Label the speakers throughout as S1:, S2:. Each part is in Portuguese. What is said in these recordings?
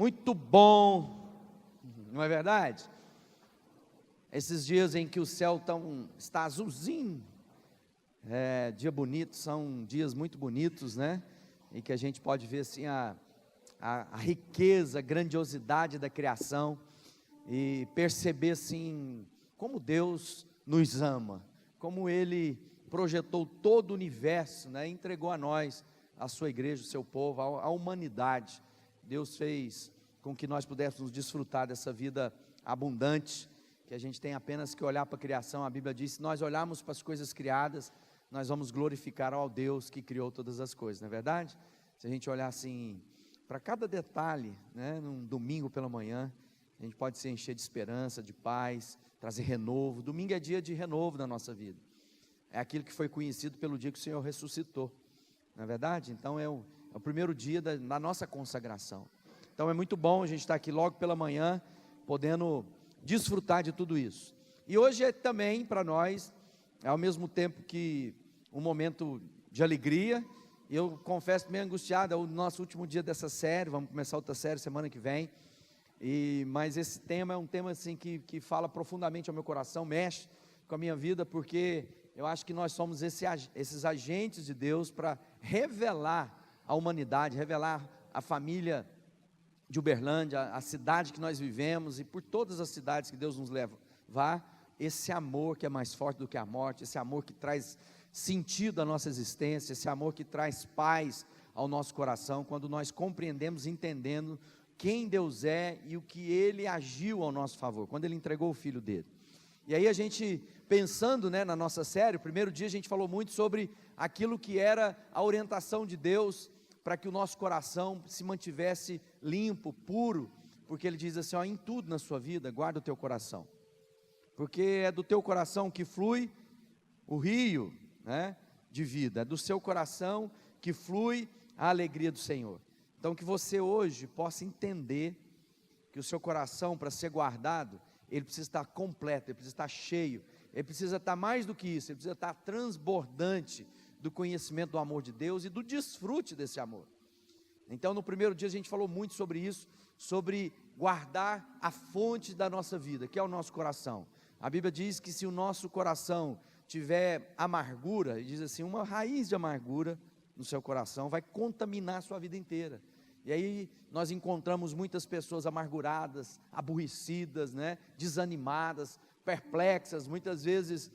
S1: muito bom, não é verdade? Esses dias em que o céu está azulzinho, dia bonito, são dias muito bonitos, né? Em que a gente pode ver assim a riqueza, a grandiosidade da criação e perceber assim como Deus nos ama, como Ele projetou todo o universo, né? Entregou a nós, a sua igreja, o seu povo, a humanidade. Deus fez com que nós pudéssemos desfrutar dessa vida abundante, que a gente tem apenas que olhar para a criação. A Bíblia diz: se nós olharmos para as coisas criadas, nós vamos glorificar ao Deus que criou todas as coisas, não é verdade? Se a gente olhar assim, para cada detalhe, né, num domingo pela manhã, a gente pode se encher de esperança, de paz, trazer renovo. Domingo é dia de renovo na nossa vida, é aquilo que foi conhecido pelo dia que o Senhor ressuscitou, não é verdade? Então é o primeiro dia da nossa consagração. Então é muito bom a gente estar aqui logo pela manhã, podendo desfrutar de tudo isso. E hoje é também para nós, ao mesmo tempo que um momento de alegria. Eu confesso meio angustiado, é o nosso último dia dessa série, vamos começar outra série semana que vem, mas esse tema é um tema assim que fala profundamente ao meu coração, mexe com a minha vida, porque eu acho que nós somos esses agentes de Deus para revelar a humanidade, revelar a família de Uberlândia, a cidade que nós vivemos, e por todas as cidades que Deus nos leva, esse amor que é mais forte do que a morte, esse amor que traz sentido à nossa existência, esse amor que traz paz ao nosso coração, quando nós compreendemos, entendendo quem Deus é e o que Ele agiu ao nosso favor, quando Ele entregou o Filho dele. E aí a gente, pensando, né, na nossa série, o primeiro dia a gente falou muito sobre aquilo que era a orientação de Deus, para que o nosso coração se mantivesse limpo, puro, porque Ele diz assim, em tudo na sua vida, guarda o teu coração, porque é do teu coração que flui o rio, né, de vida, é do seu coração que flui a alegria do Senhor. Então que você hoje possa entender que o seu coração, para ser guardado, ele precisa estar completo, ele precisa estar cheio, ele precisa estar mais do que isso, ele precisa estar transbordante do conhecimento do amor de Deus e do desfrute desse amor. Então no primeiro dia a gente falou muito sobre isso, sobre guardar a fonte da nossa vida, que é o nosso coração. A Bíblia diz que se o nosso coração tiver amargura, e diz assim, uma raiz de amargura no seu coração, vai contaminar a sua vida inteira. E aí nós encontramos muitas pessoas amarguradas, aborrecidas, né, desanimadas, perplexas, muitas vezes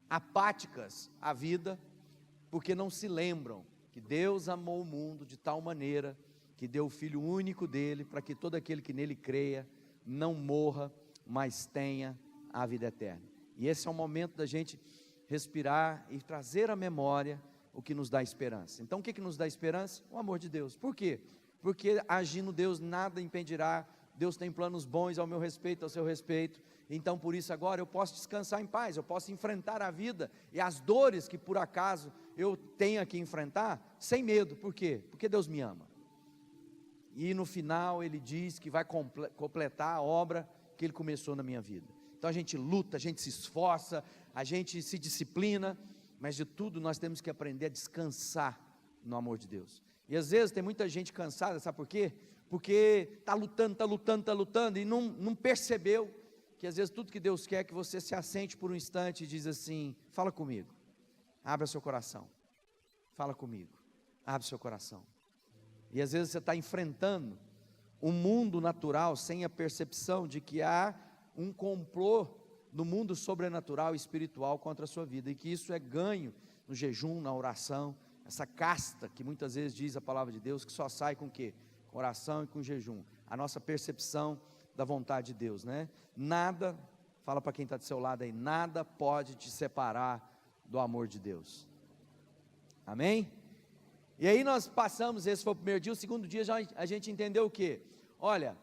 S1: apáticas à vida, porque não se lembram que Deus amou o mundo de tal maneira, que deu o Filho único dele, para que todo aquele que nele creia, não morra, mas tenha a vida eterna. E esse é o momento da gente respirar e trazer à memória o que nos dá esperança. Então o que nos dá esperança? O amor de Deus. Por quê? Porque agindo Deus nada impedirá, Deus tem planos bons ao meu respeito, ao seu respeito, então por isso agora eu posso descansar em paz, eu posso enfrentar a vida e as dores que por acaso eu tenha que enfrentar, sem medo. Por quê? Porque Deus me ama, e no final Ele diz que vai completar a obra que Ele começou na minha vida. Então a gente luta, a gente se esforça, a gente se disciplina, mas de tudo nós temos que aprender a descansar no amor de Deus. E às vezes tem muita gente cansada, sabe por quê? Porque está lutando e não percebeu que às vezes tudo que Deus quer é que você se assente por um instante e diz assim, fala comigo, abra seu coração, fala comigo, abre seu coração. E às vezes você está enfrentando um mundo natural sem a percepção de que há um complô no mundo sobrenatural e espiritual contra a sua vida, e que isso é ganho no jejum, na oração, essa casta que muitas vezes diz a palavra de Deus, que só sai com o quê? Com oração e com jejum, a nossa percepção da vontade de Deus, né? Nada, fala para quem está do seu lado aí, nada pode te separar do amor de Deus, amém? E aí nós passamos, esse foi o primeiro dia, o segundo dia já a gente entendeu o quê? Olha,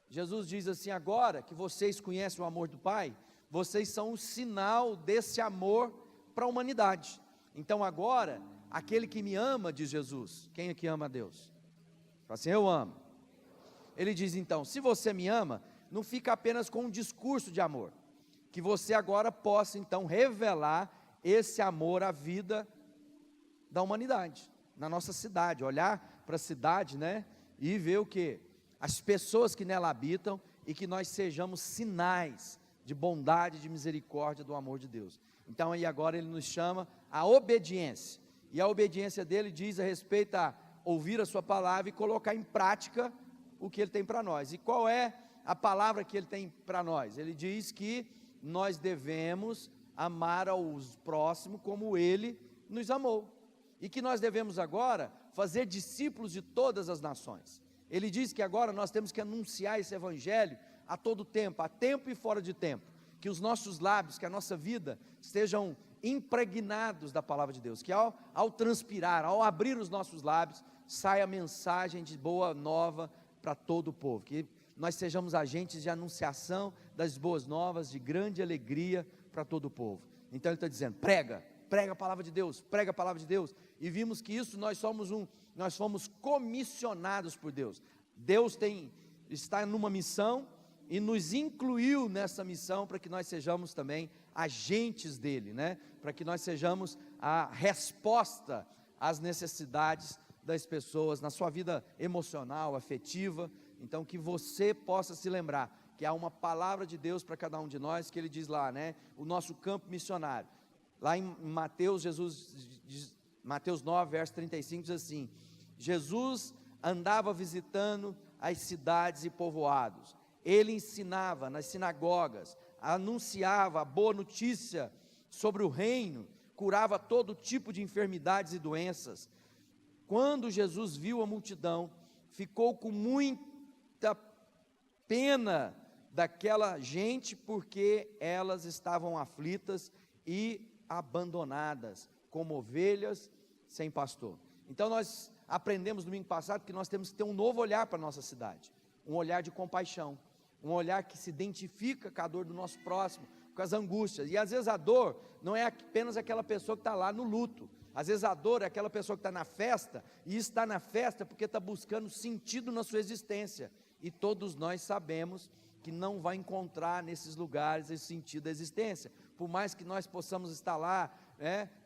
S1: Jesus diz assim, agora que vocês conhecem o amor do Pai, vocês são o sinal desse amor para a humanidade. Então agora, aquele que me ama, diz Jesus, quem é que ama a Deus? Fala assim, eu amo. Ele diz então, se você me ama, não fica apenas com um discurso de amor, que você agora possa então revelar esse amor à vida da humanidade, na nossa cidade, olhar para a cidade, né, e ver o quê? As pessoas que nela habitam, e que nós sejamos sinais de bondade, de misericórdia, do amor de Deus. Então aí agora ele nos chama a obediência, e a obediência dele diz a respeito a ouvir a sua palavra e colocar em prática o que ele tem para nós. E qual é a palavra que ele tem para nós? Ele diz que nós devemos amar aos próximos como ele nos amou, e que nós devemos agora fazer discípulos de todas as nações. Ele diz que agora nós temos que anunciar esse evangelho a todo tempo, a tempo e fora de tempo, que os nossos lábios, que a nossa vida estejam impregnados da palavra de Deus, que ao transpirar, ao abrir os nossos lábios, saia a mensagem de boa nova para todo o povo, que nós sejamos agentes de anunciação das boas novas, de grande alegria para todo o povo. Então ele está dizendo, prega a palavra de Deus, prega a palavra de Deus, e vimos que isso nós fomos comissionados por Deus. Deus está numa missão, e nos incluiu nessa missão, para que nós sejamos também agentes dele, né? Para que nós sejamos a resposta às necessidades das pessoas, na sua vida emocional, afetiva. Então que você possa se lembrar, que há uma palavra de Deus para cada um de nós, que ele diz lá, né? O nosso campo missionário, lá em Mateus, Mateus 9, verso 35, diz assim, Jesus andava visitando as cidades e povoados, ele ensinava nas sinagogas, anunciava a boa notícia sobre o reino, curava todo tipo de enfermidades e doenças. Quando Jesus viu a multidão, ficou com muita pena daquela gente, porque elas estavam aflitas e abandonadas, como ovelhas sem pastor. Então nós aprendemos domingo passado que nós temos que ter um novo olhar para a nossa cidade, um olhar de compaixão, um olhar que se identifica com a dor do nosso próximo, com as angústias. E às vezes a dor não é apenas aquela pessoa que está lá no luto, às vezes a dor é aquela pessoa que está na festa, e está na festa porque está buscando sentido na sua existência, e todos nós sabemos que não vai encontrar nesses lugares esse sentido da existência, por mais que nós possamos estar lá,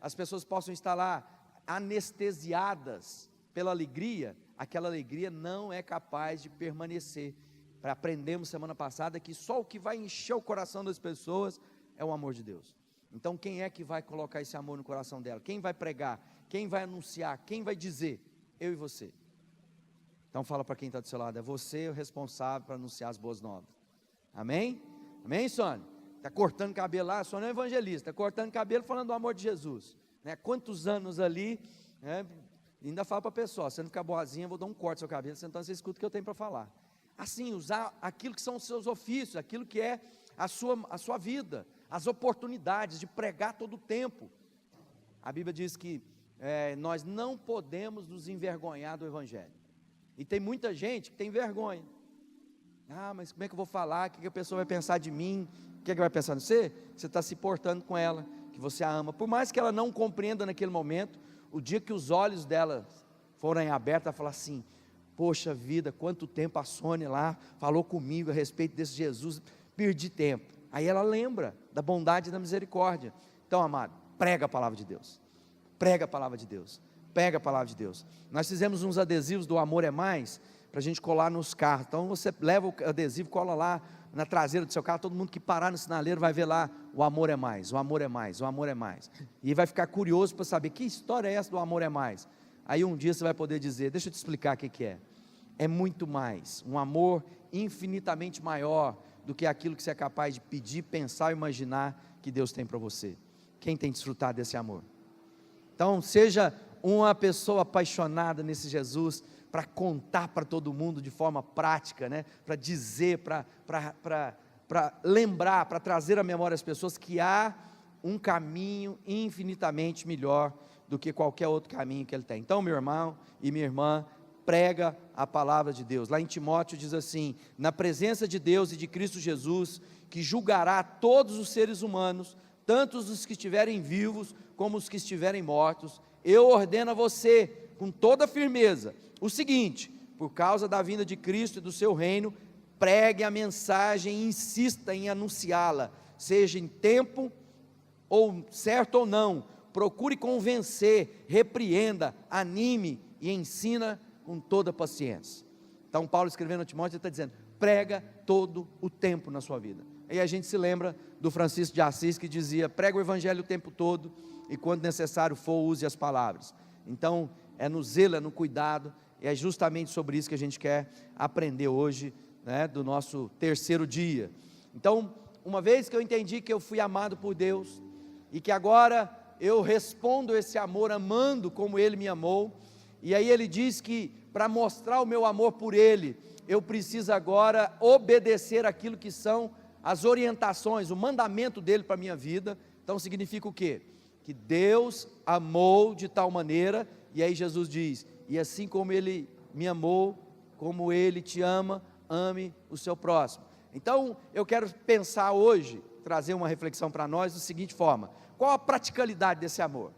S1: as pessoas possam estar lá anestesiadas pela alegria, aquela alegria não é capaz de permanecer. Aprendemos semana passada que só o que vai encher o coração das pessoas é o amor de Deus. Então quem é que vai colocar esse amor no coração dela? Quem vai pregar? Quem vai anunciar? Quem vai dizer? Eu e você. Então fala para quem está do seu lado, é você o responsável para anunciar as boas novas. Amém? Amém, Sônia? Está cortando cabelo lá, a Sônia é evangelista, está cortando cabelo falando do amor de Jesus, né? Quantos anos ali, né? Ainda fala para a pessoa, se não ficar boazinha, eu vou dar um corte no seu cabelo, então você escuta o que eu tenho para falar. Assim, usar aquilo que são os seus ofícios, aquilo que é a sua vida, as oportunidades de pregar todo o tempo. A Bíblia diz que nós não podemos nos envergonhar do Evangelho, e tem muita gente que tem vergonha. Mas como é que eu vou falar? O que a pessoa vai pensar de mim? O que é que vai pensar de você? Você está se portando com ela, que você a ama, por mais que ela não compreenda naquele momento. O dia que os olhos dela forem abertos, ela falar assim, poxa vida, quanto tempo a Sônia lá falou comigo a respeito desse Jesus, perdi tempo. Aí ela lembra da bondade e da misericórdia. Então, amado, prega a palavra de Deus, prega a palavra de Deus, prega a palavra de Deus. Nós fizemos uns adesivos do Amor é Mais, para a gente colar nos carros. Então você leva o adesivo, cola lá na traseira do seu carro, todo mundo que parar no sinaleiro vai ver lá, o amor é mais, o amor é mais, o amor é mais, e vai ficar curioso para saber, que história é essa do amor é mais? Aí um dia você vai poder dizer, deixa eu te explicar o que é. É muito mais, um amor infinitamente maior do que aquilo que você é capaz de pedir, pensar e imaginar que Deus tem para você. Quem tem desfrutado desse amor? Então seja uma pessoa apaixonada nesse Jesus, para contar para todo mundo de forma prática, né? Para dizer, para lembrar, para trazer à memória as pessoas que há um caminho infinitamente melhor do que qualquer outro caminho que ele tem. Então, meu irmão e minha irmã, prega a palavra de Deus. Lá em Timóteo diz assim, na presença de Deus e de Cristo Jesus, que julgará todos os seres humanos, tanto os que estiverem vivos, como os que estiverem mortos, eu ordeno a você, com toda firmeza, o seguinte, por causa da vinda de Cristo e do seu reino, pregue a mensagem e insista em anunciá-la, seja em tempo, ou certo ou não, procure convencer, repreenda, anime e ensina com toda paciência. Então Paulo escrevendo a Timóteo, ele está dizendo, prega todo o tempo na sua vida. E a gente se lembra do Francisco de Assis, que dizia, prega o evangelho o tempo todo, e quando necessário for, use as palavras. Então, é no zelo, é no cuidado, e é justamente sobre isso que a gente quer aprender hoje, né, do nosso terceiro dia. Então, uma vez que eu entendi que eu fui amado por Deus, e que agora eu respondo esse amor amando como Ele me amou, e aí Ele diz que para mostrar o meu amor por Ele, eu preciso agora obedecer aquilo que são as orientações, o mandamento dEle para a minha vida. Então significa o quê? Que Deus amou de tal maneira, e aí Jesus diz, e assim como Ele me amou, como Ele te ama, ame o seu próximo. Então eu quero pensar hoje, trazer uma reflexão para nós da seguinte forma, qual a praticalidade desse amor?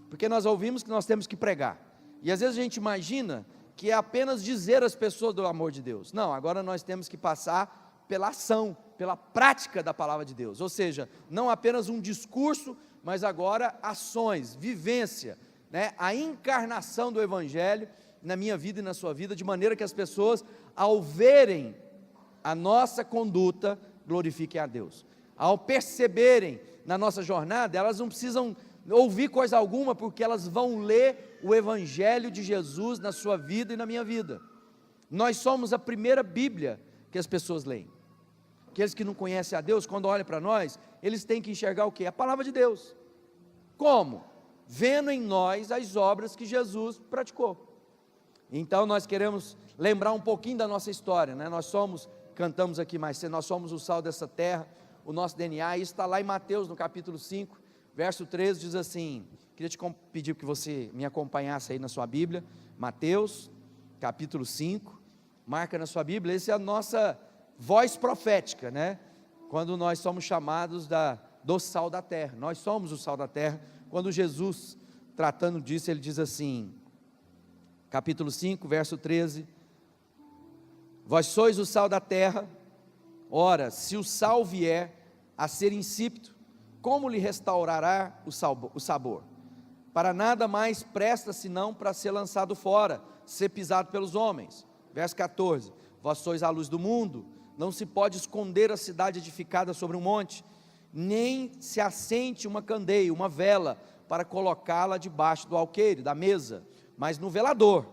S1: Porque nós ouvimos que nós temos que pregar, e às vezes a gente imagina que é apenas dizer às pessoas do amor de Deus. Não, agora nós temos que passar pela ação, pela prática da palavra de Deus, ou seja, não apenas um discurso, mas agora ações, vivência, né? A encarnação do Evangelho na minha vida e na sua vida, de maneira que as pessoas, ao verem a nossa conduta, glorifiquem a Deus. Ao perceberem na nossa jornada, elas não precisam ouvir coisa alguma, porque elas vão ler o Evangelho de Jesus na sua vida e na minha vida. Nós somos a primeira Bíblia que as pessoas leem. Aqueles que não conhecem a Deus, quando olham para nós, eles têm que enxergar o quê? A palavra de Deus. Como? Vendo em nós as obras que Jesus praticou. Então nós queremos lembrar um pouquinho da nossa história, né? Nós somos, cantamos aqui mais cedo, nós somos o sal dessa terra, o nosso DNA, isso está lá em Mateus, no capítulo 5, verso 13, diz assim, queria te pedir que você me acompanhasse aí na sua Bíblia, Mateus, capítulo 5, marca na sua Bíblia, essa é a nossa voz profética, né? Quando nós somos chamados do sal da terra, nós somos o sal da terra. Quando Jesus, tratando disso, ele diz assim, capítulo 5, verso 13, vós sois o sal da terra, ora, se o sal vier a ser insípido, como lhe restaurará o sabor? Para nada mais presta senão para ser lançado fora, ser pisado pelos homens. Verso 14, vós sois a luz do mundo, não se pode esconder a cidade edificada sobre um monte, nem se acende uma candeia, uma vela, para colocá-la debaixo do alqueire, da mesa, mas no velador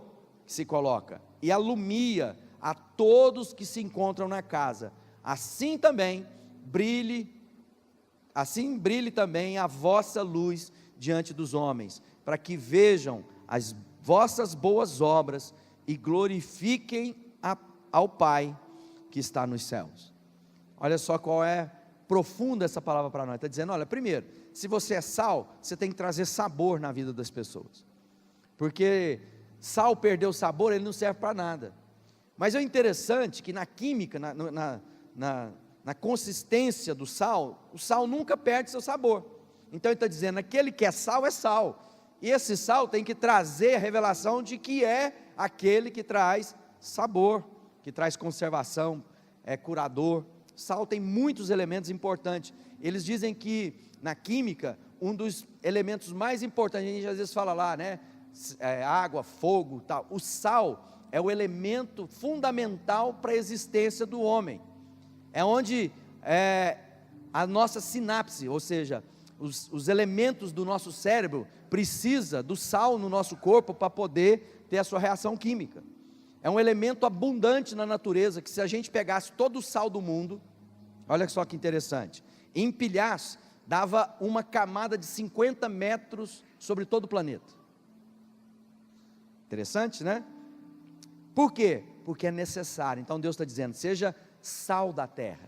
S1: que se coloca, e alumia a todos que se encontram na casa. Assim brilhe também a vossa luz diante dos homens, para que vejam as vossas boas obras e glorifiquem ao Pai que está nos céus. Olha só qual é profunda essa palavra para nós. Está dizendo, olha, primeiro, se você é sal, você tem que trazer sabor na vida das pessoas, porque sal perdeu o sabor, ele não serve para nada. Mas é interessante que na química, na consistência do sal, o sal nunca perde seu sabor. Então ele está dizendo, aquele que é sal, e esse sal tem que trazer a revelação de que é aquele que traz sabor, que traz conservação, é curador. Sal tem muitos elementos importantes. Eles dizem que na química, um dos elementos mais importantes, a gente às vezes fala lá, né, água, fogo, tal. O sal é o elemento fundamental para a existência do homem. É onde a nossa sinapse, ou seja, os elementos do nosso cérebro precisa do sal no nosso corpo para poder ter a sua reação química. É um elemento abundante na natureza, que se a gente pegasse todo o sal do mundo, olha só que interessante, empilhasse, dava uma camada de 50 metros sobre todo o planeta. Interessante, né? Por quê? Porque é necessário. Então Deus está dizendo, seja sal da terra,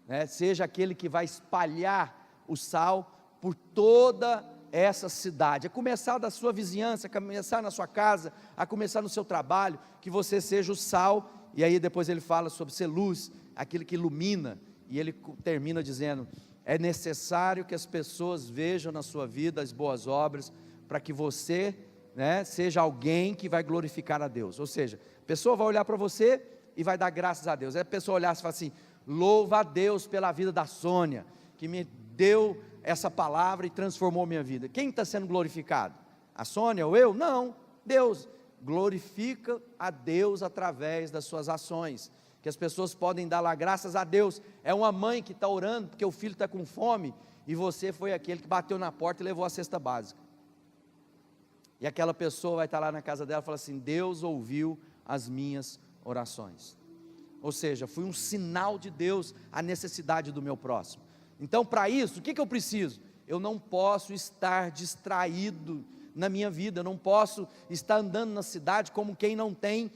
S1: né? Seja aquele que vai espalhar o sal por toda essa cidade, a começar da sua vizinhança, a começar na sua casa, a começar no seu trabalho, que você seja o sal. E aí depois ele fala sobre ser luz, aquele que ilumina, e ele termina dizendo, é necessário que as pessoas vejam na sua vida as boas obras, para que você, né, seja alguém que vai glorificar a Deus. Ou seja, a pessoa vai olhar para você e vai dar graças a Deus. Aí a pessoa olhar e falar assim, louva a Deus pela vida da Sônia, que me deu essa palavra e transformou minha vida. Quem está sendo glorificado? A Sônia ou eu? Não, Deus. glorifica a Deus através das suas ações, que as pessoas podem dar lá graças a Deus. É uma mãe que está orando porque o filho está com fome, e você foi aquele que bateu na porta e levou a cesta básica, e aquela pessoa vai estar lá na casa dela e fala assim: Deus ouviu as minhas orações. Ou seja, foi um sinal de Deus a necessidade do meu próximo. Então, para isso, o que eu preciso? Eu não posso estar distraído na minha vida, eu não posso estar andando na cidade como quem não tem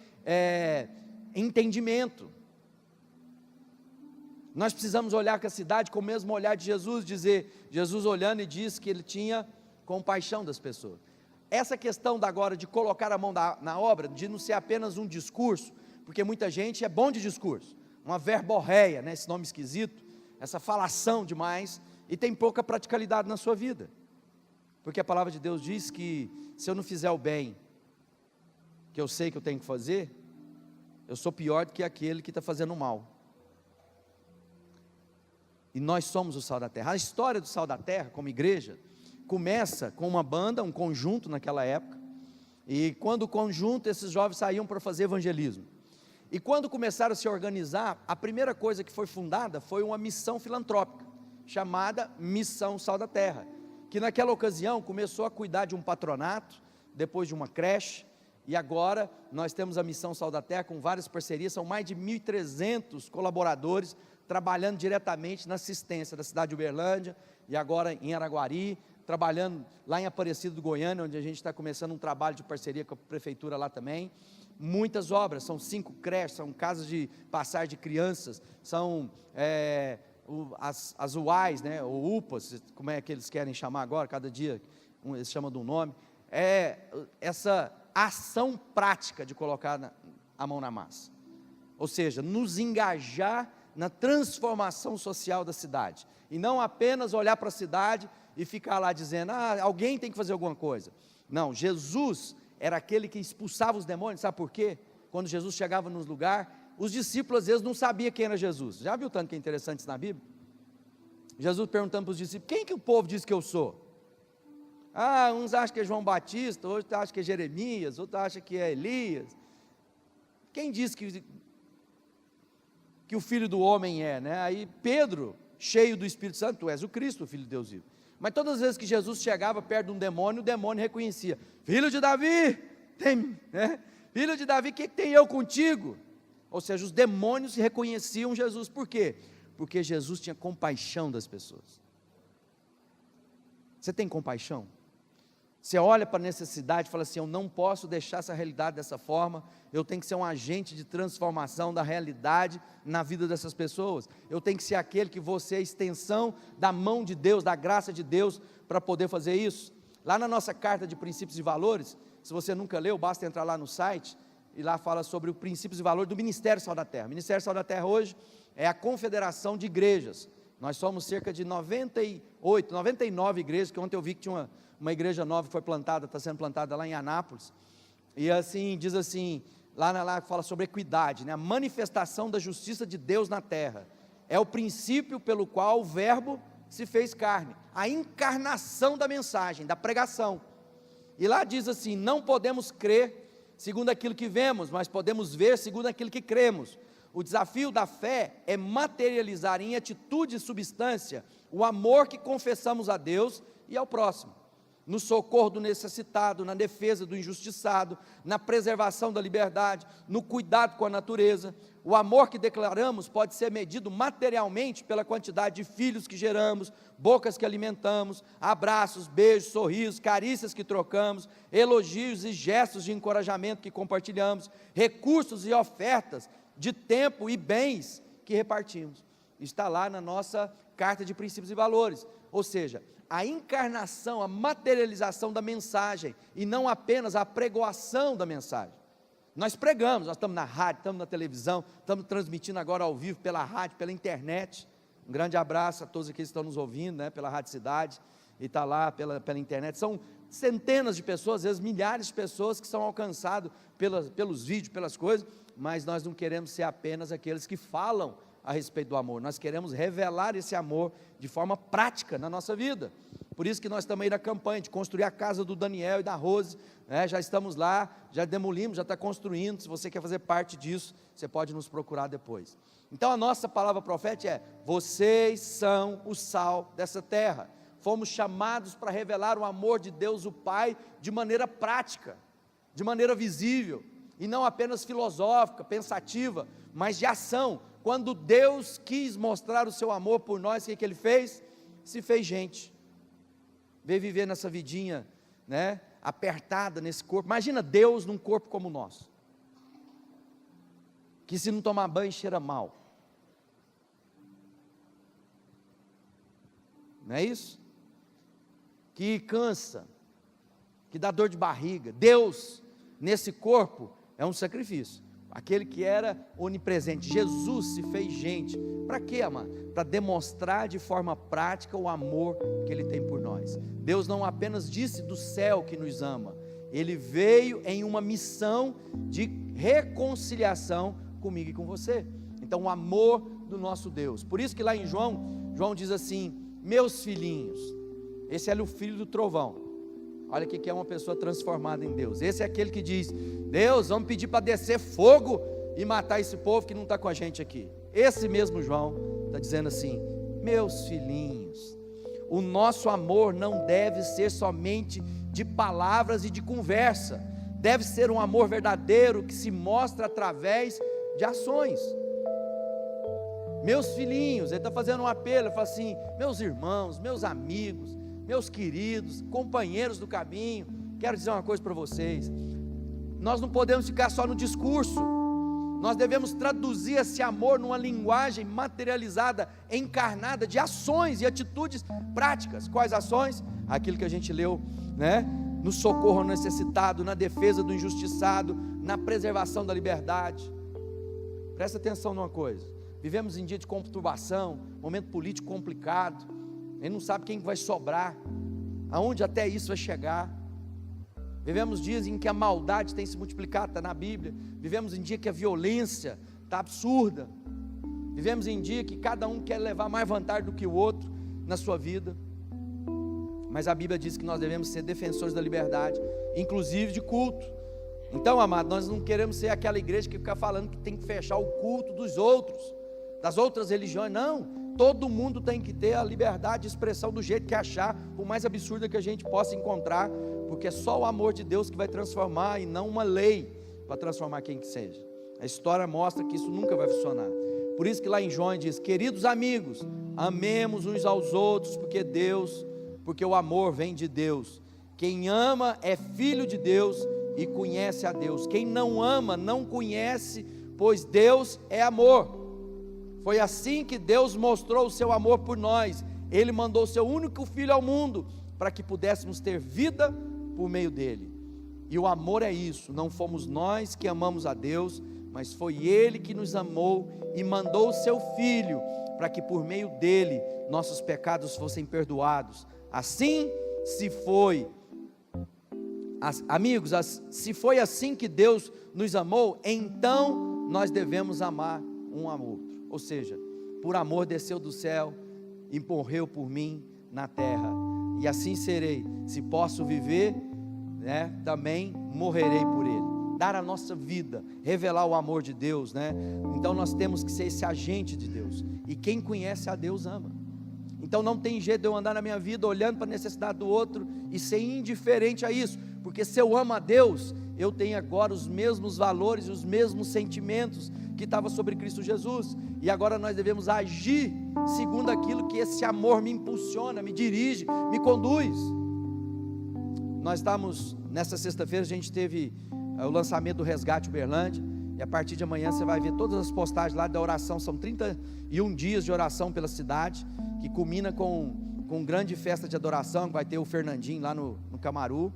S1: entendimento. Nós precisamos olhar para a cidade com o mesmo olhar de Jesus, Jesus olhando e diz que ele tinha compaixão das pessoas. Essa questão agora de colocar a mão na obra, de não ser apenas um discurso, porque muita gente é bom de discurso, uma verborreia, né, esse nome esquisito, essa falação demais, e tem pouca praticalidade na sua vida, porque a palavra de Deus diz que se eu não fizer o bem, que eu sei que eu tenho que fazer, eu sou pior do que aquele que está fazendo o mal. E nós somos o sal da terra. A história do sal da terra, como igreja, começa com uma banda, um conjunto naquela época, e quando o conjunto, esses jovens saíam para fazer evangelismo, e quando começaram a se organizar, a primeira coisa que foi fundada foi uma missão filantrópica, chamada Missão Sal da Terra, que naquela ocasião começou a cuidar de um patronato, depois de uma creche, e agora nós temos a Missão Sal da Terra com várias parcerias, são mais de 1.300 colaboradores, trabalhando diretamente na assistência da cidade de Uberlândia, e agora em Araguari, trabalhando lá em Aparecida do Goiânia, onde a gente está começando um trabalho de parceria com a prefeitura lá também. Muitas obras, são 5 creches, são casas de passagem de crianças, são as UAIs, né, ou UPAs, como é que eles querem chamar agora, cada dia eles chamam de um nome, essa ação prática de colocar a mão na massa, ou seja, nos engajar na transformação social da cidade, e não apenas olhar para a cidade e ficar lá dizendo, alguém tem que fazer alguma coisa. Não, Jesus era aquele que expulsava os demônios, sabe por quê? Quando Jesus chegava nos lugares, os discípulos às vezes não sabiam quem era Jesus. Já viu tanto que é interessante isso na Bíblia? Jesus perguntando para os discípulos, quem que o povo diz que eu sou? Uns acham que é João Batista, outros acham que é Jeremias, outros acham que é Elias. Quem diz que o Filho do Homem é, né? Aí Pedro, cheio do Espírito Santo, tu és o Cristo, o Filho de Deus vivo. Mas todas as vezes que Jesus chegava perto de um demônio, o demônio reconhecia, filho de Davi, filho de Davi, o que tem eu contigo? Ou seja, os demônios reconheciam Jesus, por quê? Porque Jesus tinha compaixão das pessoas. Você tem compaixão? Você olha para a necessidade e fala assim, eu não posso deixar essa realidade dessa forma, eu tenho que ser um agente de transformação da realidade na vida dessas pessoas, eu tenho que ser aquele que você é a extensão da mão de Deus, da graça de Deus, para poder fazer isso. Lá na nossa carta de princípios e valores, se você nunca leu, basta entrar lá no site, e lá fala sobre os princípios e valores do Ministério Sal da Terra. O Ministério Sal da Terra hoje é a confederação de igrejas, nós somos cerca de 98, 99 igrejas, que ontem eu vi que tinha uma igreja nova que foi plantada, está sendo plantada lá em Anápolis, e assim, diz assim, lá fala sobre equidade, né? A manifestação da justiça de Deus na terra, é o princípio pelo qual o verbo se fez carne, a encarnação da mensagem, da pregação, e lá diz assim, não podemos crer segundo aquilo que vemos, mas podemos ver segundo aquilo que cremos. O desafio da fé é materializar em atitude e substância o amor que confessamos a Deus e ao próximo, no socorro do necessitado, na defesa do injustiçado, na preservação da liberdade, no cuidado com a natureza. O amor que declaramos pode ser medido materialmente pela quantidade de filhos que geramos, bocas que alimentamos, abraços, beijos, sorrisos, carícias que trocamos, elogios e gestos de encorajamento que compartilhamos, recursos e ofertas de tempo e bens que repartimos. Está lá na nossa carta de princípios e valores, ou seja, a encarnação, a materialização da mensagem, e não apenas a pregoação da mensagem. Nós pregamos, nós estamos na rádio, estamos na televisão, estamos transmitindo agora ao vivo pela rádio, pela internet. Um grande abraço a todos aqui que estão nos ouvindo, né, pela Rádio Cidade, e está lá pela internet. São centenas de pessoas, às vezes milhares de pessoas que são alcançadas pelos vídeos, pelas coisas, mas nós não queremos ser apenas aqueles que falam a respeito do amor, nós queremos revelar esse amor de forma prática na nossa vida. Por isso que nós estamos aí na campanha de construir a casa do Daniel e da Rose, né? Já estamos lá, já demolimos, já está construindo. Se você quer fazer parte disso, você pode nos procurar depois. Então a nossa palavra profética é: vocês são o sal dessa terra. Fomos chamados para revelar o amor de Deus o Pai de maneira prática, de maneira visível, e não apenas filosófica, pensativa, mas de ação. Quando Deus quis mostrar o seu amor por nós, o que Ele fez? Se fez gente, veio viver nessa vidinha, né, apertada nesse corpo. Imagina Deus num corpo como o nosso, que se não tomar banho cheira mal, não é isso? Que cansa, que dá dor de barriga. Deus nesse corpo é um sacrifício. Aquele que era onipresente, Jesus se fez gente. Para quê, amado? Para demonstrar de forma prática o amor que Ele tem por nós. Deus não apenas disse do céu que nos ama, Ele veio em uma missão de reconciliação comigo e com você. Então o amor do nosso Deus. Por isso que lá em João diz assim: meus filhinhos. Esse é o filho do trovão. Olha o que é uma pessoa transformada em Deus. Esse é aquele que diz: Deus, vamos pedir para descer fogo e matar esse povo que não está com a gente aqui. Esse mesmo João está dizendo assim: meus filhinhos, o nosso amor não deve ser somente de palavras e de conversa, deve ser um amor verdadeiro que se mostra através de ações. Meus filhinhos, ele está fazendo um apelo, ele fala assim: meus irmãos, meus amigos, meus queridos, companheiros do caminho, quero dizer uma coisa para vocês: nós não podemos ficar só no discurso, nós devemos traduzir esse amor numa linguagem materializada, encarnada, de ações e atitudes práticas. Quais ações? Aquilo que a gente leu, né? No socorro ao necessitado, na defesa do injustiçado, na preservação da liberdade. Presta atenção numa coisa: vivemos em dia de conturbação, momento político complicado, ele não sabe quem vai sobrar, aonde até isso vai chegar. Vivemos dias em que a maldade tem se multiplicado, está na Bíblia. Vivemos em dia que a violência está absurda. Vivemos em dia que cada um quer levar mais vantagem do que o outro na sua vida. Mas a Bíblia diz que nós devemos ser defensores da liberdade, inclusive de culto. Então, amado, nós não queremos ser aquela igreja que fica falando que tem que fechar o culto dos outros, das outras religiões. Não, todo mundo tem que ter a liberdade de expressão do jeito que achar, por mais absurda que a gente possa encontrar, porque é só o amor de Deus que vai transformar, e não uma lei para transformar quem que seja. A história mostra que isso nunca vai funcionar. Por isso que lá em João diz: queridos amigos, amemos uns aos outros, porque o amor vem de Deus. Quem ama é filho de Deus e conhece a Deus. Quem não ama não conhece, pois Deus é amor. Foi assim que Deus mostrou o seu amor por nós. Ele mandou o seu único filho ao mundo, para que pudéssemos ter vida por meio dele. E o amor é isso: não fomos nós que amamos a Deus, mas foi Ele que nos amou e mandou o seu Filho, para que por meio dele nossos pecados fossem perdoados. Assim se foi, amigos, se foi assim que Deus nos amou, então nós devemos amar um ao outro. Ou seja, por amor desceu do céu e morreu por mim na terra, e assim serei. Se posso viver, né, também morrerei por Ele. Dar a nossa vida, revelar o amor de Deus, né? Então nós temos que ser esse agente de Deus, e quem conhece a Deus ama. Então não tem jeito de eu andar na minha vida olhando para a necessidade do outro e ser indiferente a isso, porque se eu amo a Deus, eu tenho agora os mesmos valores e os mesmos sentimentos que estava sobre Cristo Jesus, e agora nós devemos agir segundo aquilo que esse amor me impulsiona, me dirige, me conduz. Nós estamos, nessa sexta-feira a gente teve o lançamento do Resgate Uberlândia, e a partir de amanhã você vai ver todas as postagens lá da oração. São 31 dias de oração pela cidade, que culmina com grande festa de adoração, que vai ter o Fernandinho lá no Camaru,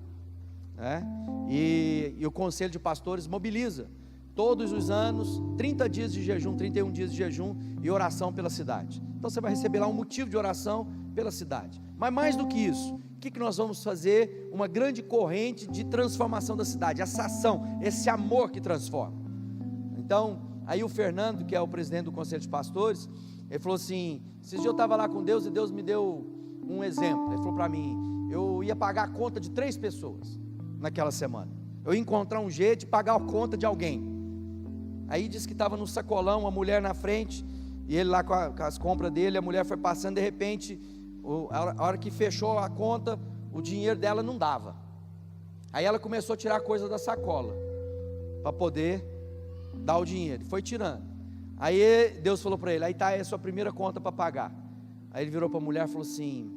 S1: né? E o Conselho de Pastores mobiliza todos os anos 30 dias de jejum, 31 dias de jejum e oração pela cidade. Então você vai receber lá um motivo de oração pela cidade. Mas mais do que isso, o que nós vamos fazer? Uma grande corrente de transformação da cidade, essa ação, esse amor que transforma. Então, aí o Fernando, que é o presidente do Conselho de Pastores, ele falou assim: esses dias eu estava lá com Deus e Deus me deu um exemplo. Ele falou para mim, eu ia pagar a conta de 3 pessoas naquela semana. Eu ia encontrar um jeito de pagar a conta de alguém. Aí disse que estava no sacolão, uma mulher na frente, e ele lá com as compras dele, a mulher foi passando, de repente, a hora que fechou a conta, o dinheiro dela não dava. Aí ela começou a tirar coisa da sacola, para poder dar o dinheiro, foi tirando. Aí Deus falou para ele, aí está a sua primeira conta para pagar. Aí ele virou para a mulher e falou assim,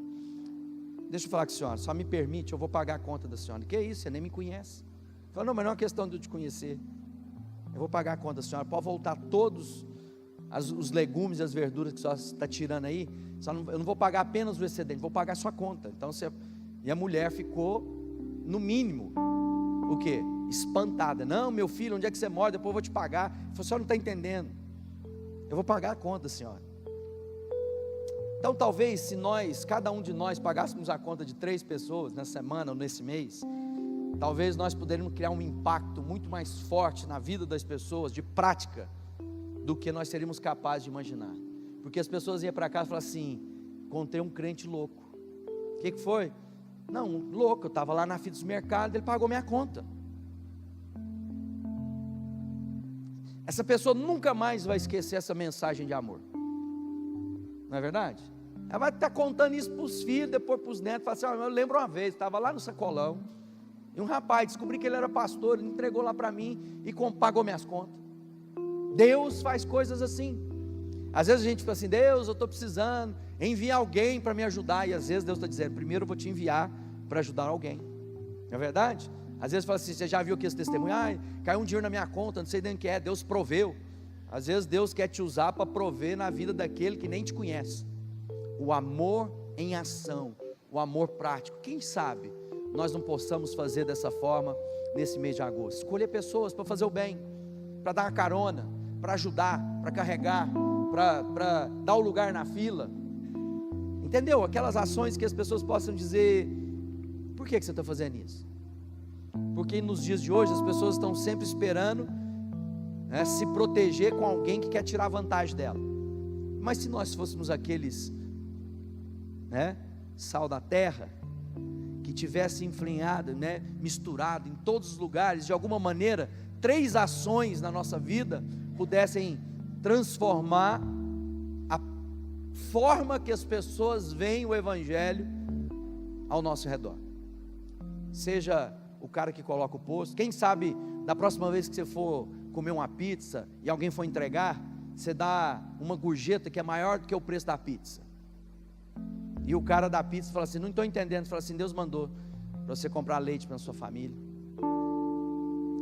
S1: deixa eu falar com a senhora, só me permite, eu vou pagar a conta da senhora. Que isso, você nem me conhece. Ele falou, não, mas não é uma questão de eu te conhecer, eu vou pagar a conta da senhora, pode voltar todos os legumes e as verduras que a senhora está tirando aí, eu não vou pagar apenas o excedente, vou pagar a sua conta. Então e a mulher ficou, no mínimo, o quê? Espantada. Não, meu filho, onde é que você mora? Depois eu vou te pagar. Ele falou, a senhora não está entendendo, eu vou pagar a conta, senhora. Então talvez se cada um de nós pagássemos a conta de 3 pessoas nessa semana ou nesse mês, talvez nós poderíamos criar um impacto muito mais forte na vida das pessoas, de prática, do que nós seríamos capazes de imaginar. Porque as pessoas iam para casa e falavam assim, encontrei um crente louco. O que foi? Não, um louco, eu estava lá na fila do mercado, ele pagou minha conta. Essa pessoa nunca mais vai esquecer essa mensagem de amor. Não é verdade? Ela vai estar contando isso para os filhos, depois para os netos, falar assim, eu lembro uma vez, estava lá no sacolão, e um rapaz, descobri que ele era pastor, ele entregou lá para mim, e pagou minhas contas. Deus faz coisas assim. Às vezes a gente fala assim, Deus, eu estou precisando, envia alguém para me ajudar, e às vezes Deus está dizendo, primeiro eu vou te enviar para ajudar alguém. Não é verdade? Às vezes fala assim, você já viu que esse testemunho, caiu um dinheiro na minha conta, não sei nem o que é, Deus proveu. Às vezes Deus quer te usar para prover na vida daquele que nem te conhece. O amor em ação, o amor prático. Quem sabe nós não possamos fazer dessa forma nesse mês de agosto. Escolher pessoas para fazer o bem, para dar uma carona, para ajudar, para carregar, para dar o lugar na fila. Entendeu? Aquelas ações que as pessoas possam dizer, por que você está fazendo isso? Porque nos dias de hoje as pessoas estão sempre esperando, né, se proteger com alguém que quer tirar vantagem dela. Mas se nós fôssemos aqueles, né, sal da terra, que tivesse influenciado, né, misturado em todos os lugares, de alguma maneira, 3 ações na nossa vida pudessem transformar a forma que as pessoas veem o Evangelho ao nosso redor. Seja o cara que coloca o posto, quem sabe da próxima vez que você for comer uma pizza e alguém for entregar, você dá uma gorjeta que é maior do que o preço da pizza. E o cara da pizza fala assim, não estou entendendo, fala assim, Deus mandou para você comprar leite para a sua família.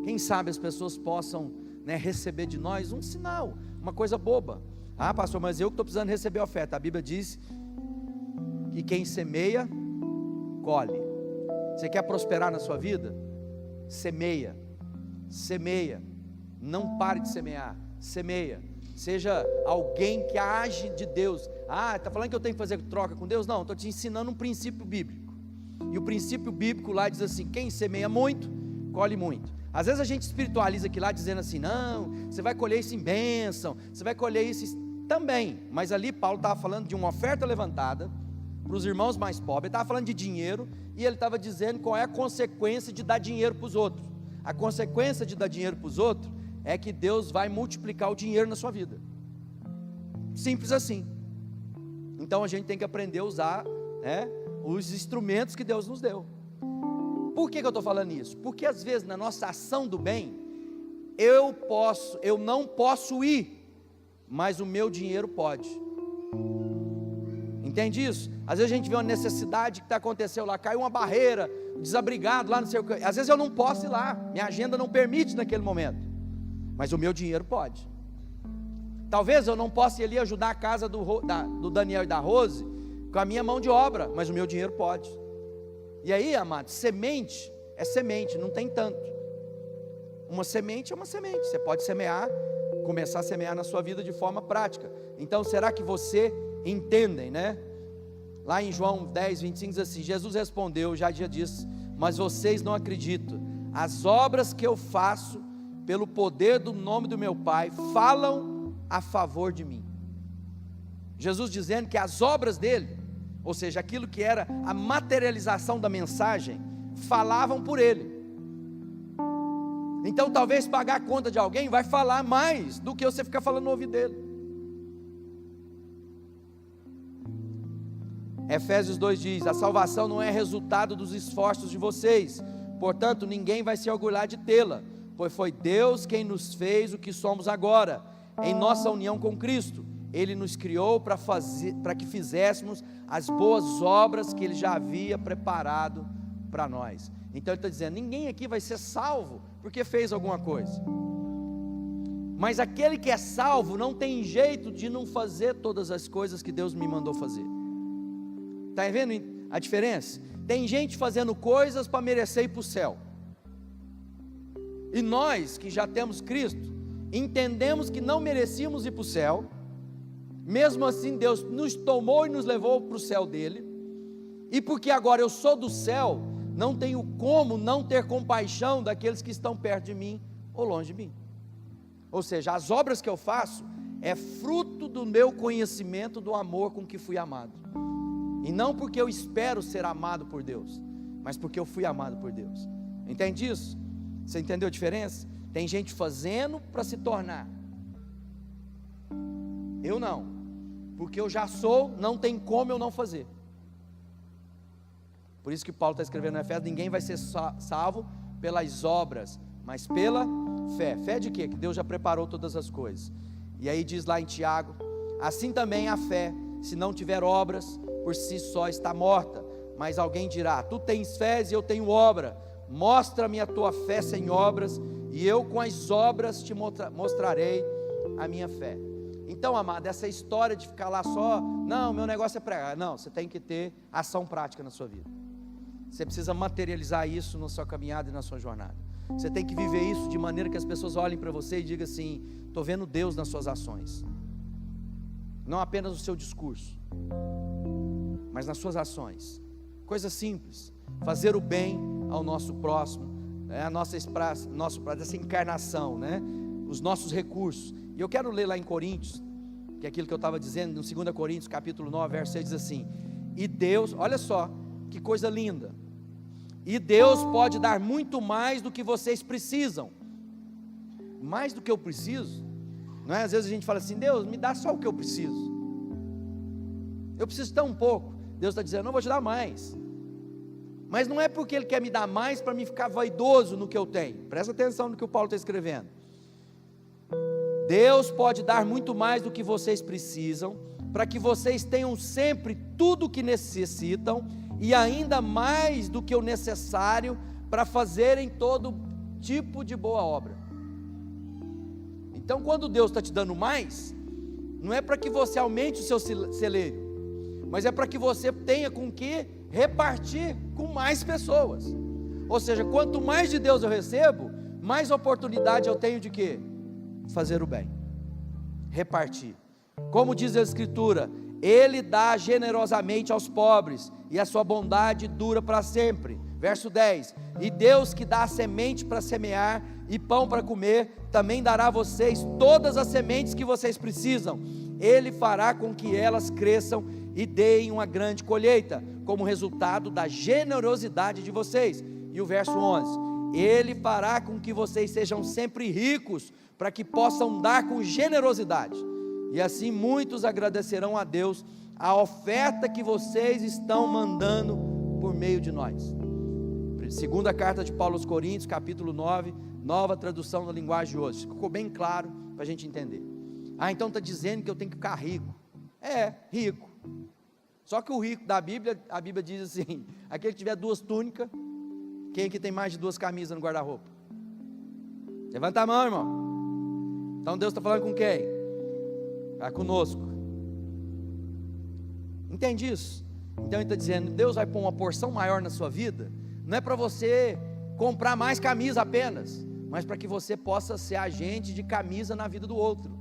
S1: Quem sabe as pessoas possam, né, receber de nós um sinal, uma coisa boba. Ah, pastor, mas eu que estou precisando receber oferta. A Bíblia diz que quem semeia, colhe. Você quer prosperar na sua vida? Semeia, semeia, não pare de semear, semeia. Seja alguém que age de Deus. Ah, está falando que eu tenho que fazer troca com Deus? Não, estou te ensinando um princípio bíblico. E o princípio bíblico lá diz assim, quem semeia muito, colhe muito. Às vezes a gente espiritualiza aqui lá dizendo assim, não, você vai colher isso em bênção, você vai colher isso também. Mas ali Paulo estava falando de uma oferta levantada para os irmãos mais pobres, ele estava falando de dinheiro, e ele estava dizendo qual é a consequência de dar dinheiro para os outros. A consequência de dar dinheiro para os outros é que Deus vai multiplicar o dinheiro na sua vida. Simples assim. Então a gente tem que aprender a usar, né, os instrumentos que Deus nos deu. Por que eu estou falando isso? Porque às vezes na nossa ação do bem, eu não posso ir, mas o meu dinheiro pode. Entende isso? Às vezes a gente vê uma necessidade que aconteceu lá, caiu uma barreira, desabrigado lá, não sei o que. Às vezes eu não posso ir lá, minha agenda não permite naquele momento, mas o meu dinheiro pode. Talvez eu não possa ir ali ajudar a casa do Daniel e da Rose com a minha mão de obra, mas o meu dinheiro pode. E aí, amados, semente é semente, não tem tanto. Uma semente é uma semente, você pode semear, começar a semear na sua vida de forma prática. Então será que você entendem, né? Lá em João 10, 25 diz assim, Jesus respondeu, já disse, mas vocês não acreditam, as obras que eu faço, pelo poder do nome do meu Pai, falam a favor de mim. Jesus dizendo que as obras dele ou seja, aquilo que era a materialização da mensagem, falavam por ele. Então talvez pagar a conta de alguém vai falar mais do que você ficar falando no ouvido dele. Efésios 2 diz: a salvação não é resultado dos esforços de vocês, portanto ninguém vai se orgulhar de tê-la, pois foi Deus quem nos fez o que somos agora, em nossa união com Cristo. Ele nos criou para que fizéssemos as boas obras que Ele já havia preparado para nós. Então Ele está dizendo, ninguém aqui vai ser salvo porque fez alguma coisa, mas aquele que é salvo não tem jeito de não fazer todas as coisas que Deus me mandou fazer. Está vendo a diferença? Tem gente fazendo coisas para merecer ir para o céu, e nós que já temos Cristo, entendemos que não merecíamos ir para o céu, mesmo assim Deus nos tomou e nos levou para o céu dele, e porque agora eu sou do céu, não tenho como não ter compaixão daqueles que estão perto de mim ou longe de mim. Ou seja, as obras que eu faço é fruto do meu conhecimento do amor com que fui amado, e não porque eu espero ser amado por Deus, mas porque eu fui amado por Deus. Entende isso? Você entendeu a diferença? Tem gente fazendo para se tornar, eu não, porque eu já sou, não tem como eu não fazer. Por isso que Paulo está escrevendo no Efésios, ninguém vai ser salvo pelas obras, mas pela fé. Fé de quê? Que Deus já preparou todas as coisas. E aí diz lá em Tiago, assim também a fé, se não tiver obras, por si só está morta. Mas alguém dirá, tu tens fé e eu tenho obra, mostra-me a tua fé sem obras, e eu com as obras te mostrarei a minha fé. Então, amado, essa história de ficar lá só, não, meu negócio é pregar, não, você tem que ter ação prática na sua vida. Você precisa materializar isso na sua caminhada e na sua jornada. Você tem que viver isso de maneira que as pessoas olhem para você e digam assim, estou vendo Deus nas suas ações, não apenas no seu discurso, mas nas suas ações. Coisa simples, fazer o bem ao nosso próximo, a nossa essa encarnação, né? Os nossos recursos. E eu quero ler lá em Coríntios, que é aquilo que eu estava dizendo, no 2 Coríntios capítulo 9, verso 6, diz assim, e Deus, olha só, que coisa linda, e Deus pode dar muito mais do que vocês precisam. Mais do que eu preciso, não é? Às vezes a gente fala assim, Deus, me dá só o que eu preciso, eu preciso tão pouco. Deus está dizendo, não, vou te dar mais, mas não é porque Ele quer me dar mais para mim ficar vaidoso no que eu tenho. Presta atenção no que o Paulo está escrevendo. Deus pode dar muito mais do que vocês precisam, para que vocês tenham sempre tudo o que necessitam, e ainda mais do que o necessário, para fazerem todo tipo de boa obra. Então quando Deus está te dando mais, não é para que você aumente o seu celeiro, mas é para que você tenha com que repartir com mais pessoas. Ou seja, quanto mais de Deus eu recebo, mais oportunidade eu tenho de quê? Fazer o bem, repartir. Como diz a Escritura, Ele dá generosamente aos pobres, e a sua bondade dura para sempre. Verso 10, e Deus que dá a semente para semear, e pão para comer, também dará a vocês todas as sementes que vocês precisam. Ele fará com que elas cresçam e deem uma grande colheita, como resultado da generosidade de vocês. E o verso 11, Ele fará com que vocês sejam sempre ricos, para que possam dar com generosidade, e assim muitos agradecerão a Deus a oferta que vocês estão mandando por meio de nós. Segunda carta de Paulo aos Coríntios, capítulo 9, nova tradução na linguagem de hoje. Ficou bem claro para a gente entender. Então está dizendo que eu tenho que ficar rico. Rico. Só que o rico da Bíblia, a Bíblia diz assim, aquele que tiver 2 túnicas, quem aqui tem mais de 2 camisas no guarda-roupa? Levanta a mão, irmão. Então Deus está falando com quem? Está conosco. Entende isso? Então Ele está dizendo, Deus vai pôr uma porção maior na sua vida, não é para você comprar mais camisa apenas, mas para que você possa ser agente de camisa na vida do outro.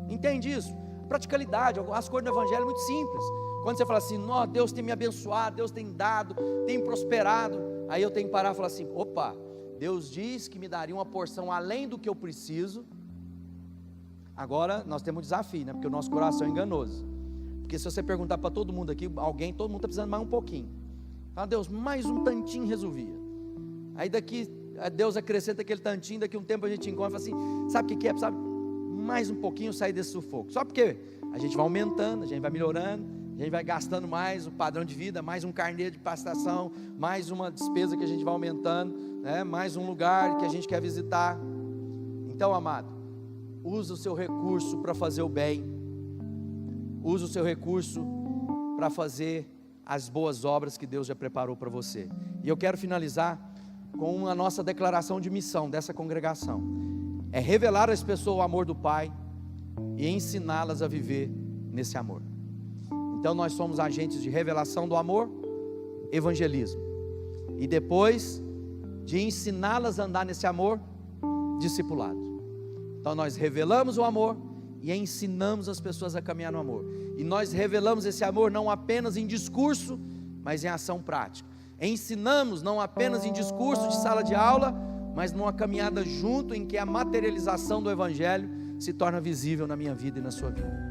S1: Entende isso? Praticalidade, as coisas do Evangelho é muito simples. Quando você fala assim, Deus tem me abençoado, Deus tem dado, tem prosperado, aí eu tenho que parar e falar assim, opa, Deus diz que me daria uma porção além do que eu preciso. Agora nós temos um desafio, né? Porque o nosso coração é enganoso. porque se você perguntar para todo mundo aqui, todo mundo está precisando mais um pouquinho. Fala, Deus, mais um tantinho resolvia. Aí Deus acrescenta aquele tantinho, daqui a um tempo a gente encontra e fala assim, sabe o que é? Sabe, mais um pouquinho sair desse sufoco. Só porque a gente vai aumentando, a gente vai melhorando, a gente vai gastando mais o padrão de vida, mais um carnê de pastação, mais uma despesa que a gente vai aumentando, né? Mais um lugar que a gente quer visitar. Então, amado, usa o seu recurso para fazer o bem, usa o seu recurso para fazer as boas obras que Deus já preparou para você. E eu quero finalizar com a nossa declaração de missão dessa congregação, é revelar às pessoas o amor do Pai e ensiná-las a viver nesse amor. Então nós somos agentes de revelação do amor, evangelismo, e depois de ensiná-las a andar nesse amor, discipulado. Então nós revelamos o amor e ensinamos as pessoas a caminhar no amor, e nós revelamos esse amor não apenas em discurso, mas em ação prática. Ensinamos não apenas em discurso de sala de aula, mas numa caminhada junto em que a materialização do Evangelho se torna visível na minha vida e na sua vida.